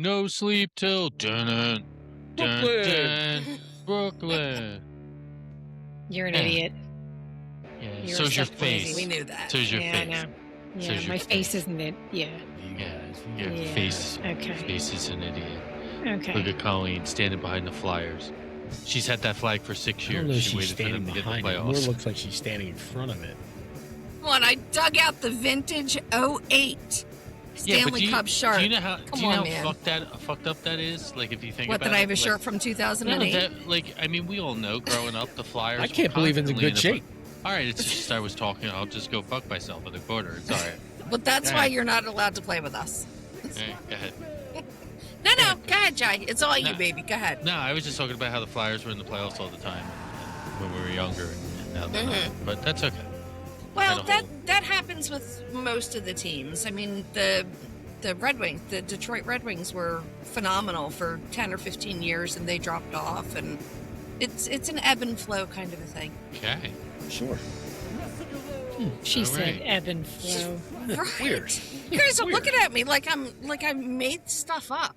No sleep till dun dun dun Brooklyn. You're an Yeah. idiot. Yeah, You're so's your so crazy. face. We knew that. So's your Yeah, I face. know. Yeah, So's your my face isn't it. Yeah. You guys, your Yeah. face. Okay. Face is an idiot. Okay. Look at Colleen standing behind the Flyers. She's had that flag for 6 I don't know years. if She she's waited for them standing to get the behind it. More playoffs. looks like she's standing in front of it. Come on, I dug out the vintage 08 Stanley Cup shirt. Do you know how? Come do you know on, how man. fucked up that is? Like if you think What, about that I have it, a shirt from 2008? I mean, we all know growing up, the Flyers. I were can't believe it's in constantly good the- shape. All right, it's just I was talking. I'll just go fuck myself in the quarter. It's all right. But that's Go why ahead. you're not allowed to play with us. Hey, go ahead. No, go ahead, Jai. It's all you, No. baby. Go ahead. No, I was just talking about how the Flyers were in the playoffs all the time when we were younger, and now they're Mhm. not. But that's okay. Well, Had a that whole- that happens with most of the teams. I mean, the Red Wings, the Detroit Red Wings were phenomenal for 10 or 15 years, and they dropped off, and it's an ebb and flow kind of a thing. Okay. Sure. She All said right. ebb and flow. Right. Weird. You guys are Weird. looking at me like I made stuff up.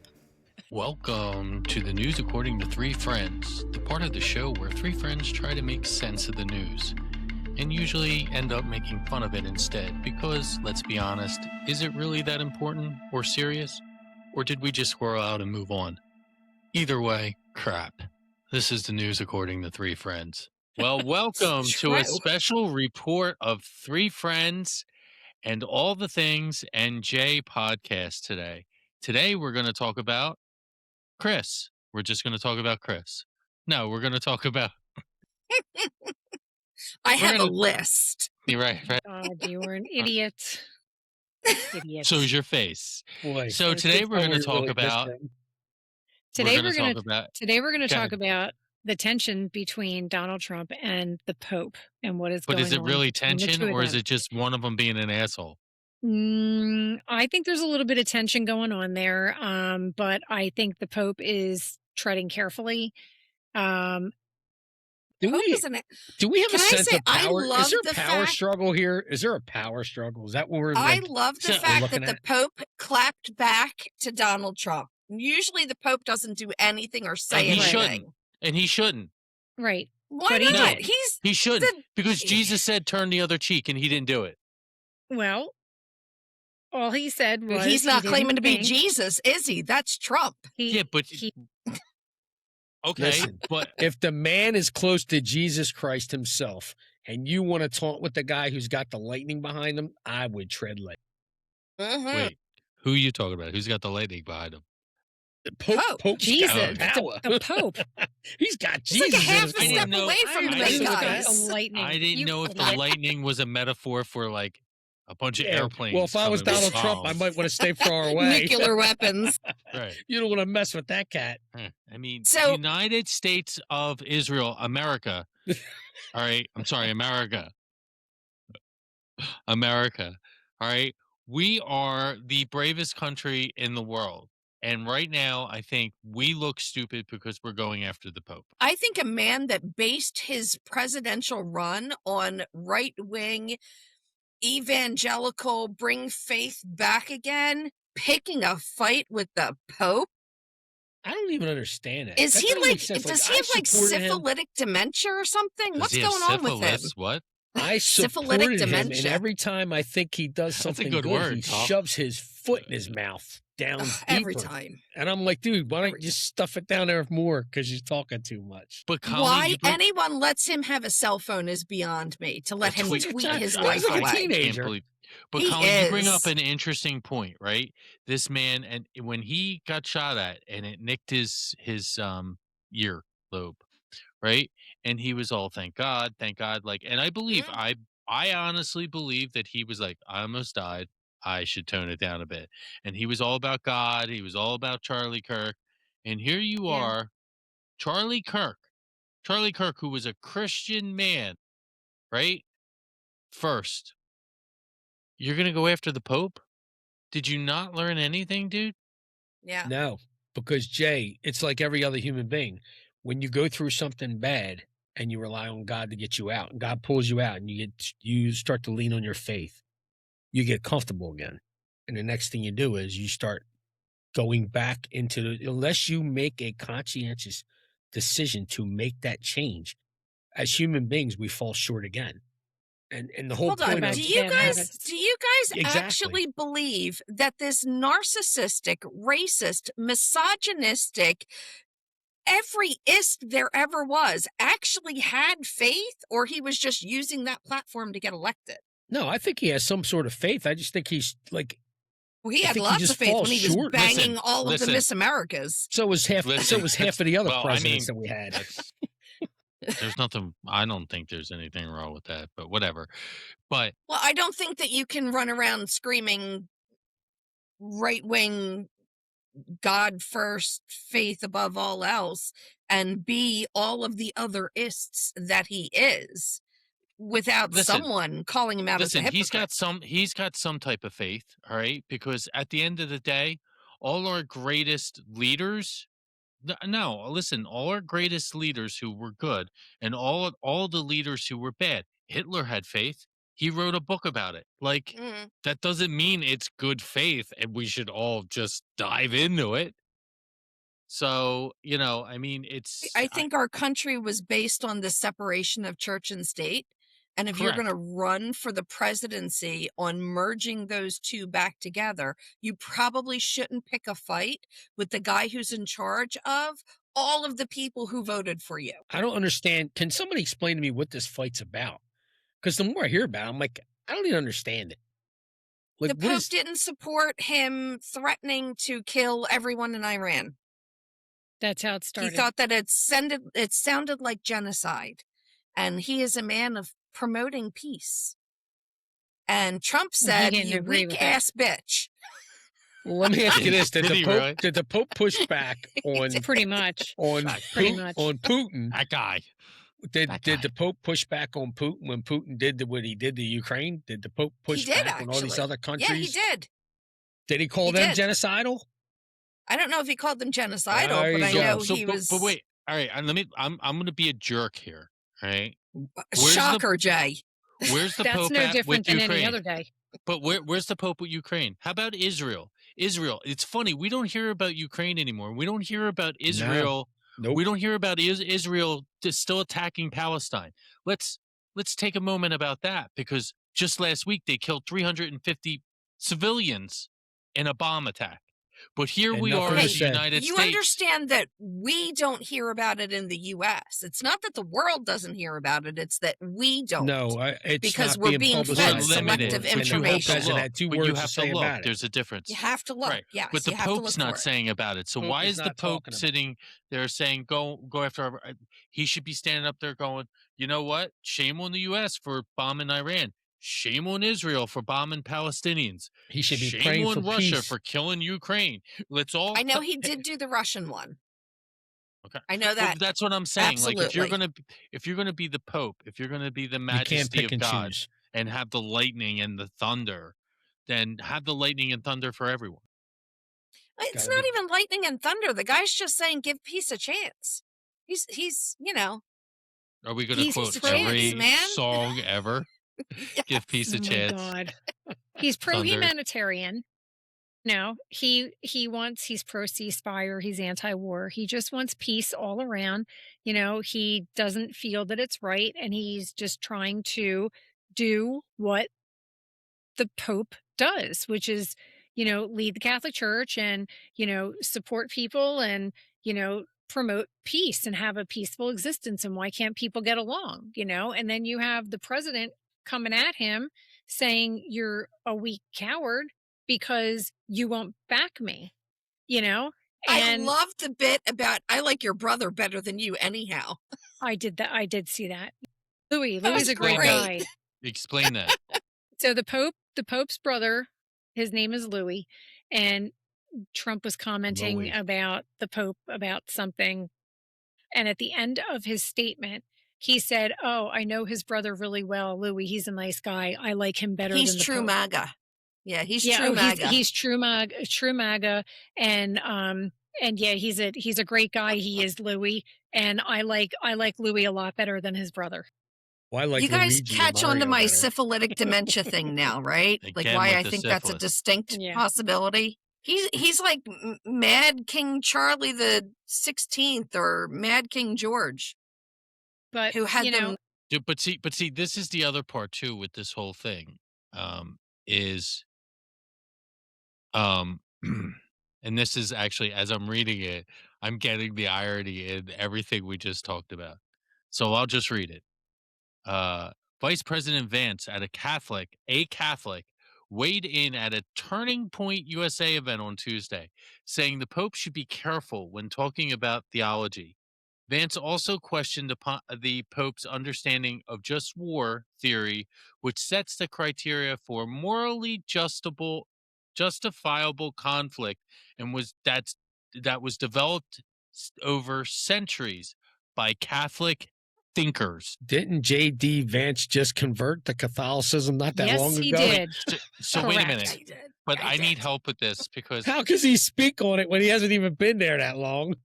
Welcome to the News According to Three Friends, the part of the show where three friends try to make sense of the news, and usually end up making fun of it instead, because, let's be honest, is it really that important or serious? Or did we just squirrel out and move on? Either way, crap. This is the News According to Three Friends. Well, welcome to a True. special report of Three Friends and All the Things and Jay podcast today. Today we're going to talk about Chris. We're just going to talk about Chris. No, we're going to talk about... I have a gonna- list. You're right. God, you were an idiot. Idiot. So is your face. Boy. So today we're going to talk about... Today we're we're going going to talk about... Today we're going to Go talk about the tension between Donald Trump and the Pope and what is But going on. is it really between the tension, two of or is them. it just one of them being an asshole? I think there's a little bit of tension going on there, but I think the Pope is treading carefully. Do Pope we, is an- do we have Can a I sense say of I power? love Is there the a power fact- struggle here? Is there a power struggle? Is that what we're I like? love the so- fact that looking the at? Pope clapped back to Donald Trump. Usually the Pope doesn't do anything or say And he anything. shouldn't. And he shouldn't. Right. Why But he not? did. He's He shouldn't. the- Because Jesus said turn the other cheek, and he didn't do it. Well, all he said was he's not he claiming to be didn't think Jesus, is he? That's Trump. He, Yeah, but... he- Okay, Listen. but... If the man is close to Jesus Christ himself and you want to taunt with the guy who's got the lightning behind him, I would tread light. Mhm. Wait, who are you talking about? Who's got the lightning behind him? The Pope, Pope. Pope's Jesus, got power. the Pope. He's got It's Jesus like a in half his a didn't step corner. know- away from I the didn't big know guys. A lightning. I didn't You know if the flat- lightning was a metaphor for, like, a bunch of Yeah, airplanes. well, if I was coming with Donald Trump, I bombs. might want to stay far away. Nuclear weapons. Right. You don't want to mess with that cat. I mean, So- United States of Israel, America. All right. I'm sorry, America. America. All right. We are the bravest country in the world. And right now, I think we look stupid because we're going after the Pope. I think a man that based his presidential run on right-wing, evangelical, bring faith back again, picking a fight with the Pope. I don't even understand it. Is That he doesn't like, make sense. does I he have like supported him. syphilitic dementia or something? Does What's he have going on with him? syphilis? What? I Syphilitic supported him, and dementia. every time I think he does That's a something good good, word, he Tom. shoves his foot in his mouth down Ugh, deeper. every time. And I'm like, dude, why don't Every you just stuff it down there more? Because you're talking too much. But Colleen, Why you bring- anyone lets him have a cell phone is beyond me. To let him tweet- tweet his I life was like a away. teenager. can't believe. But He Colin, you bring up is. an interesting point, right? This man, and when he got shot at, and it nicked his ear lobe, right? And he was all, thank God. Like, and I believe, Yeah. I honestly believe that he was like, I almost died. I should tone it down a bit. And he was all about God. He was all about Charlie Kirk. And here you Yeah. are, Charlie Kirk, who was a Christian man, right? First, you're going to go after the Pope? Did you not learn anything, dude? Yeah. No, because Jay, it's like every other human being. When you go through something bad and you rely on God to get you out, and God pulls you out, and you start to lean on your faith, you get comfortable again. And the next thing you do is you start going back into unless you make a conscientious decision to make that change. As human beings, we fall short again. And the whole Hold point on. back of Do to you bad guys habits. do you guys Exactly. actually believe that this narcissistic, racist, misogynistic, every ist there ever was actually had faith, or he was just using that platform to get elected? No, I think he has some sort of faith. I just think he's like Well, he I had think he lots just of faith falls when he was short. banging all of the Listen. Miss Americas. so was half Listen, of the other well, I presidents mean, that we had. That's there's nothing. I don't think there's anything wrong with that, but whatever. But Well, I don't think that you can run around screaming right-wing, God first, faith above all else, and be all of the other ists that he is without Listen. someone calling him out as a listen, hypocrite. he's got some type of faith, all right? Because at the end of the day, all our greatest leaders. No, listen, all our greatest leaders who were good and all the leaders who were bad. Hitler had faith. He wrote a book about it. Like Mm. that doesn't mean it's good faith and we should all just dive into it. So, I mean, I think our country was based on the separation of church and state. And if you're Correct. going to run for the presidency on merging those two back together, you probably shouldn't pick a fight with the guy who's in charge of all of the people who voted for you. I don't understand. Can somebody explain to me what this fight's about? Because the more I hear about it, I'm like, I don't even understand it. Like, The what Pope is didn't support him threatening to kill everyone in Iran. That's how it He started. thought that it sounded like genocide. And he is a man of promoting peace. And Trump He said, didn't "You agree with weak it. ass bitch." Well, let me ask you this: Did he really? did the Pope push back on Pretty much. Pretty much. on Putin? that guy. Did That did guy. the Pope push back on Putin when Putin did what he did to Ukraine? Did the Pope He push did, back on all these actually. other countries? Yeah, he did. Did he call He them did. genocidal? I don't know if he called them genocidal, There but you I go. know So, he was. but wait. All right, and I'm going to be a jerk here. All right. Shocker, Jay. Where's the That's Pope no at different with than Ukraine? any other day. But where's the Pope with Ukraine? How about Israel? Israel. It's funny. We don't hear about Ukraine anymore. We don't hear about Israel. Nope. We don't hear about Israel still attacking Palestine. Let's take a moment about that, because just last week they killed 350 civilians in a bomb attack. But here And we nothing are in was the said. United You States. understand that we don't hear about it in the U.S. It's not that the world doesn't hear about it; it's that we don't. No, it's Because not we're being being publicized fed anymore. selective And the Pope information. hasn't had two But words you to have say to look. about it. There's a difference. You have to look. Right. Yes, But the you have to look Pope's for not it. saying about it. So Pope why is is the not Pope talking about it. sitting there saying go after he should be standing up there going, you know what? Shame on the US for bombing Iran. Shame on Israel for bombing Palestinians. He should be Shame praying on for Russia peace. for killing Ukraine. Let's all I know he did do the Russian one. Okay. I know Well, that. that's what I'm saying. Like if you're Absolutely. gonna be the Pope, if you're gonna be the You can't majesty pick of and God choose. and have the lightning and the thunder, then have the lightning and thunder for everyone. It's Gotta not be- even lightning and thunder. The guy's just saying, "Give peace a chance." He's Are we going to He's quote a chance, every man. song ever? Give peace a Oh my chance. God. He's Thunder. pro-humanitarian. No, he's pro ceasefire. He's anti-war. He just wants peace all around. He doesn't feel that it's right, and he's just trying to do what the Pope does, which is, lead the Catholic Church and, support people and, promote peace and have a peaceful existence. And why can't people get along? And then you have the president coming at him saying you're a weak coward because you won't back me, I and love the bit about I like your brother better than you anyhow. I did that. I did see that. Louis That is was a great great. guy. Explain that. So the Pope's brother, his name is Louis, and Trump was commenting Louis. about the Pope about something. And at the end of his statement, he said, "Oh, I know his brother really well, Louis. He's a nice guy. I like him better He's than the true Pope." MAGA. Yeah, he's Yeah, true MAGA. he's true MAGA, and yeah, he's a great guy. He is Louis, and I like Louis a lot better than his brother. Well, I like You guys Luigi catch and on to Mario my better. syphilitic dementia thing now, right? Like Again why with I the think that's a syphilis. distinct Yeah. possibility. He's like Mad King Charlie the 16th or Mad King George, But, who had you know, them. But see, this is the other part too with this whole thing, is um, and this is actually as I'm reading it, I'm getting the irony in everything we just talked about. So I'll just read it. uh, Vice President Vance at a Catholic, weighed in at a Turning Point USA event on Tuesday, saying the Pope should be careful when talking about theology. Vance also questioned the Pope's understanding of just war theory, which sets the criteria for morally justifiable conflict, and that was developed over centuries by Catholic thinkers. Didn't J.D. Vance just convert to Catholicism not that yes, long he ago? Wait, did. so wait a minute, Correct. I did. but I I need did. help with this because How does he speak on it when he hasn't even been there that long?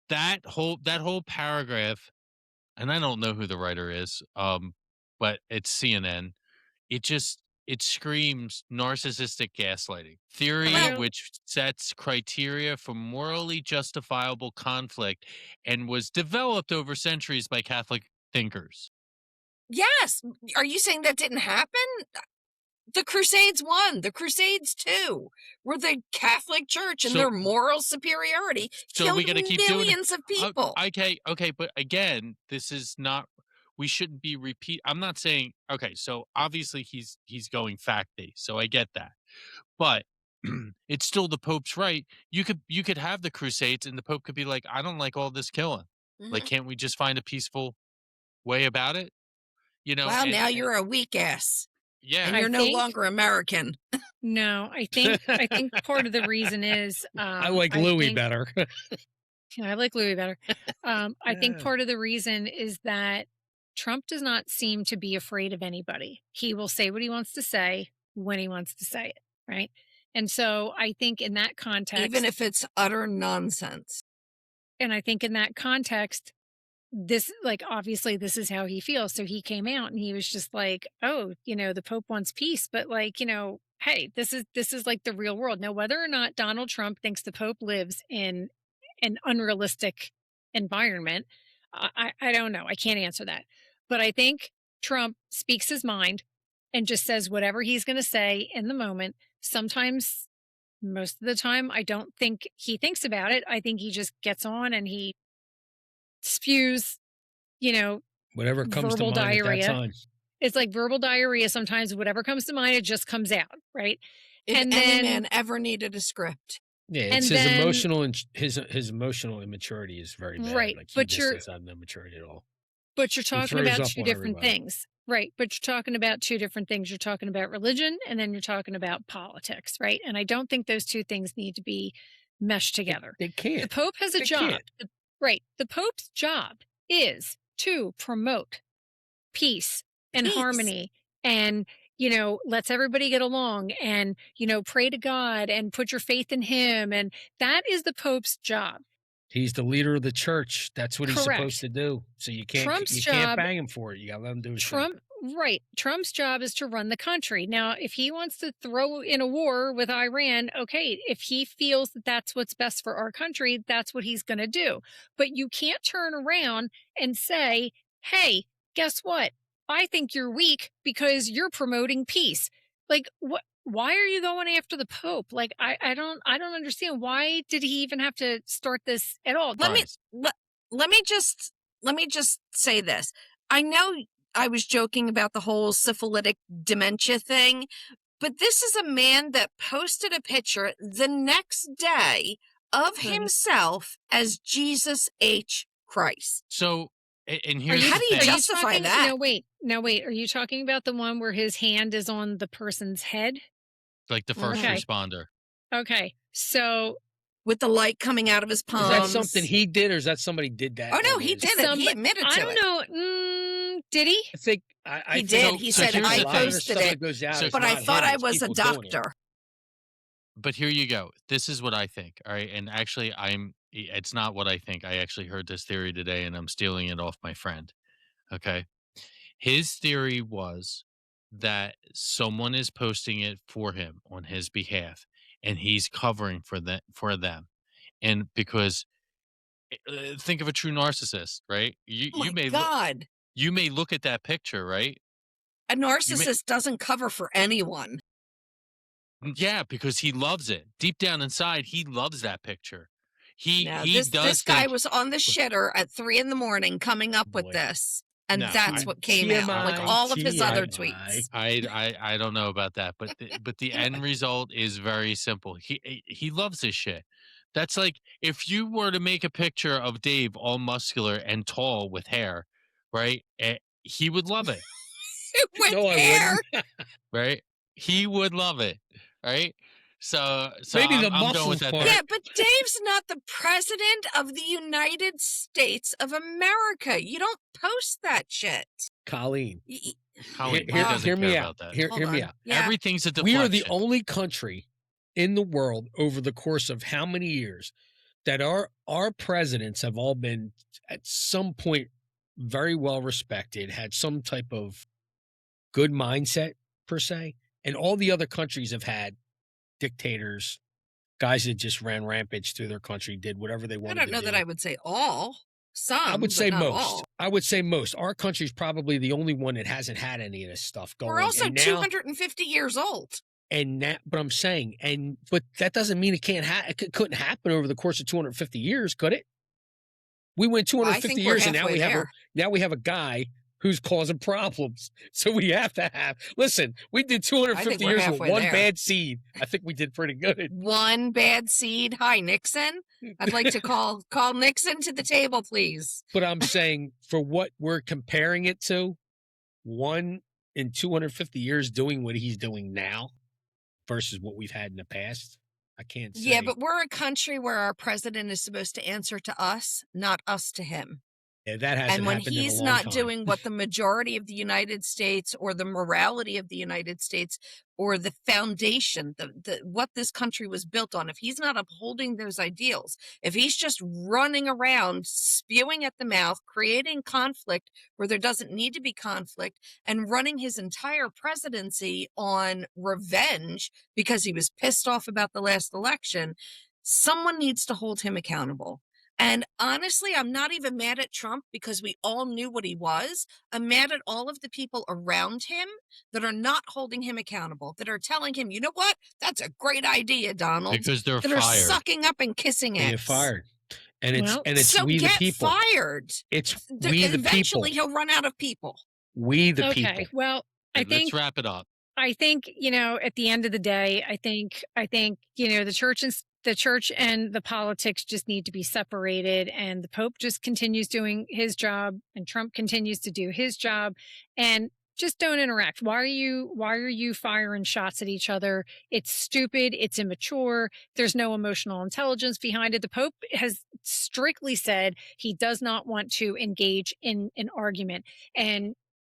that whole paragraph, and I don't know who the writer is, but it's CNN. It screams narcissistic gaslighting theory, Well, You which sets criteria for morally justifiable conflict and was developed over centuries by Catholic thinkers. yes. Are you saying that didn't happen? The Crusades won. The Crusades too, where the Catholic Church and So their moral superiority so killed we got to keep doing it. millions of people. Okay, but again, this is not. We shouldn't be repeat. I'm not saying okay. So obviously he's going fact based, so I get that. But it's still the Pope's right. You could have the Crusades, and the Pope could be like, I don't like all this killing. Like, Mhm. can't we just find a peaceful way about it? You know, Well, now and you're a weak ass, yeah, and I you're no think longer American. no, I think part of the reason is, I like I Louis think better. I like Louis better. I think part of the reason is that Trump does not seem to be afraid of anybody. He will say what he wants to say when he wants to say it, right? And so I think in that Even context, if it's utter nonsense. and I think in that context, this like obviously this is how he feels. So he came out and he was just like, "Oh, the Pope wants peace, but like, hey, this is like the real world." Now, whether or not Donald Trump thinks the Pope lives in an unrealistic environment, I don't know. I can't answer that. But I think Trump speaks his mind and just says whatever he's going to say in the moment. Sometimes, most of the time, I don't think he thinks about it. I think he just gets on and he spews, you know, Whatever comes to verbal mind at that diarrhea. time. It's like verbal diarrhea sometimes. Whatever comes to mind, it just comes out, right? If And any then man ever needed a script. Yeah, it's and his then emotional and his emotional immaturity is very bad. right, Like he but just you're does not have no maturity at all. but you're He talking throws about up two on different everybody. things. Right, but you're talking about two different things. You're talking about religion and then you're talking about politics, right? And I don't think those two things need to be meshed together. They The can't. Pope has a They job. can't. Right. The Pope's job is to promote peace and Peace. harmony and lets everybody get along and pray to God and put your faith in him, and that is the Pope's job. He's the leader of the church. That's what he's supposed Correct. to do. So Trump's you can't job bang him for it. You gotta let him do his thing. Trump right. Trump's job is to run the country. Now, if he wants to throw in a war with Iran, okay, if he feels that that's what's best for our country, that's what he's going to do. But you can't turn around and say, "Hey, guess what? I think you're weak because you're promoting peace." Like what why are you going after the Pope? Like I don't understand, why did he even have to start this at all? Let me guys. let, let me just say this. I know I was joking about the whole syphilitic dementia thing, but this is a man that posted a picture the next day of Right. himself as Jesus H. Christ. So, and Are here's you How the do you thing. justify talking that? no, wait. No, wait. Are you talking about the one where his hand is on the person's head? Like the first Okay. responder. Okay. So With the light coming out of his palms. Is that something he did, or is that somebody did that? Oh no, on he his- did it. He somebody admitted I to don't it. know. Did he? I think I He think did. So- He so said, here's I the thing. posted stuff it, that goes out. So- It's but I not thought him, I it's was a people doing it. doctor. But here you go. This is what I think. All right. And actually, it's not what I think. I actually heard this theory today and I'm stealing it off my friend. Okay. His theory was that someone is posting it for him on his behalf. and he's covering for them. And because think of a true narcissist, right? Oh my God. You may look at that picture, right? A You may narcissist doesn't cover for anyone. Yeah, because he loves it. Deep down inside, he loves that picture. No, He this does guy think was on the shitter at 3 in the morning coming up with Boy. this, and no, that's what came out, like TMI, all of his other TMI. tweets. I don't know about that, but the end result is very simple. He loves this shit. That's like if you were to make a picture of Dave all muscular and tall with hair, right? He would love it, With No, I hair. wouldn't. right? He would love it, right? So Maybe the I'm going with muscles that. part. Yeah, but Dave's not the president of the United States of America. You don't post that shit. Colleen, Y- y- Colleen, he hear doesn't me care out. about that. Hear Hold me on. out. Yeah. Everything's a We are the deflection. only country in the world over the course of how many years that our presidents have all been at some point very well respected, had some type of good mindset per se, and all the other countries have had dictators, guys that just ran rampage through their country, did whatever they I wanted don't to know do. that I would say all. Some, I would but say not most. all. I would say most. Our country's probably the only one that hasn't had any of this stuff going. We're also and now, 250 years old. but I'm saying, but that doesn't mean it can't it couldn't happen over the course of 250 years, could it? We went I 250 think we're years, and halfway there. now we have a guy who's causing problems. So we have to have. Listen, we did 250 we're years with halfway one there. bad seed. I think we did pretty good. One bad seed. Hi, Nixon. I'd like to call Nixon to the table, please. But I'm saying for what we're comparing it to, one in 250 years doing what he's doing now versus what we've had in the past. I can't say. Yeah, but we're a country where our president is supposed to answer to us, not us to him. Yeah, that hasn't And when happened in a he's long not time. doing what the majority of the United States or the morality of the United States or the foundation, the what this country was built on, if he's not upholding those ideals, if he's just running around spewing at the mouth, creating conflict where there doesn't need to be conflict, and running his entire presidency on revenge because he was pissed off about the last election, someone needs to hold him accountable. And honestly, I'm not even mad at Trump because we all knew what he was. I'm mad at all of the people around him that are not holding him accountable, that are telling him, you know what? That's a great idea, Donald. Because they're that are fired. sucking up and kissing They ass. get fired. And it's Well, So we the get people. fired. It's we the people. Eventually, he'll run out of people. We the okay. people. Well, I Let's think wrap it up. I think, at the end of the day, I think, the church and the politics just need to be separated, and the Pope just continues doing his job and Trump continues to do his job, and just don't interact. Why are you firing shots at each other? It's stupid. It's immature. There's no emotional intelligence behind it. The Pope has strictly said he does not want to engage in an argument. And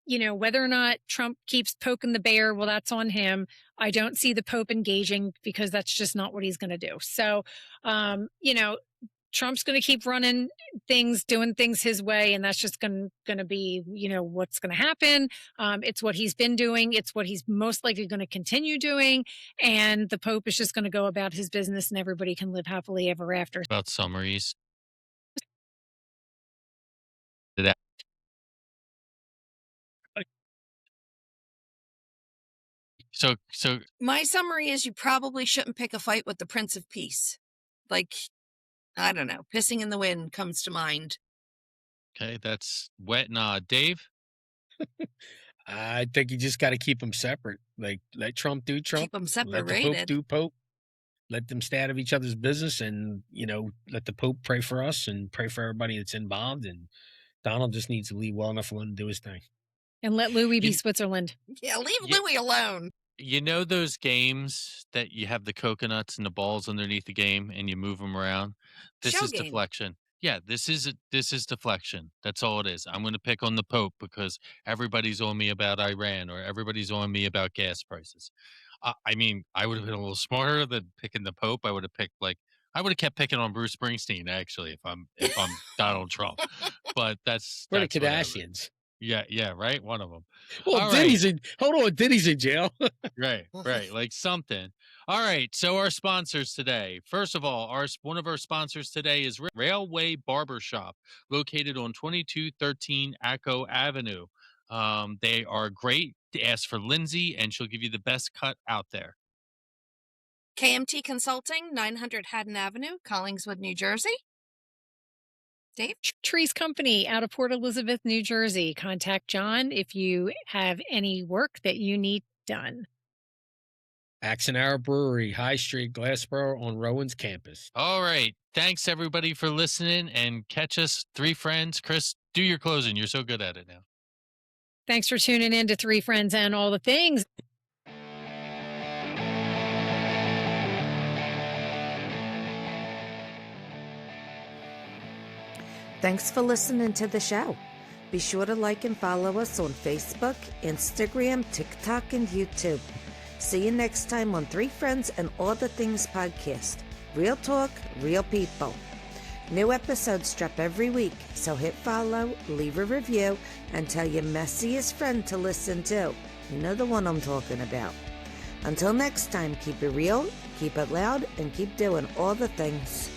whether or not Trump keeps poking the bear, well, that's on him. I don't see the Pope engaging because that's just not what he's going to do. So, Trump's going to keep running things, doing things his way, and that's just going to be, what's going to happen. It's what he's been doing. It's what he's most likely going to continue doing. And the Pope is just going to go about his business, and everybody can live happily ever after. About summaries. So My summary is you probably shouldn't pick a fight with the Prince of Peace. Like, I don't know, pissing in the wind comes to mind. okay, that's wet nod. Dave? I think you just got to keep them separate. Like let Trump do Trump. Keep them Let the Pope separated. do Pope. Let them stay out of each other's business, and let the Pope pray for us and pray for everybody that's involved. And Donald just needs to leave well enough alone to do his thing. And let Louis be You- Switzerland. Yeah, leave Yeah. Louis alone. You know those games that you have the coconuts and the balls underneath the game and you move them around? This Show is game. deflection. Yeah, this is deflection. That's all it is. I'm going to pick on the Pope because everybody's on me about Iran or everybody's on me about gas prices. I mean, I would have been a little smarter than picking the Pope. I would have kept picking on Bruce Springsteen actually if I'm Donald Trump. But that's We're the whatever. Kardashians. Yeah, right. One of them. Well, All right. Diddy's in. Hold on, Diddy's in jail. Right, like something. All right, so our sponsors today. First of all, one of our sponsors today is Railway Barbershop, located on 2213 Acco Avenue. They are great. Ask for Lindsay, and she'll give you the best cut out there. KMT Consulting, 900 Haddon Avenue, Collingswood, New Jersey. Dave? Trees Company out of Port Elizabeth, New Jersey. Contact John if you have any work that you need done. Axe and Arrow Brewery, High Street, Glassboro on Rowan's campus. All right, thanks everybody for listening, and catch us, Three Friends. Chris, do your closing. You're so good at it now. Thanks for tuning in to Three Friends and All the Things. Thanks for listening to the show. Be sure to like and follow us on Facebook, Instagram, TikTok, and YouTube. See you next time on Three Friends and All the Things podcast. Real talk, real people. New episodes drop every week, so hit follow, leave a review, and tell your messiest friend to listen too. You know the one I'm talking about. Until next time, keep it real, keep it loud, and keep doing all the things.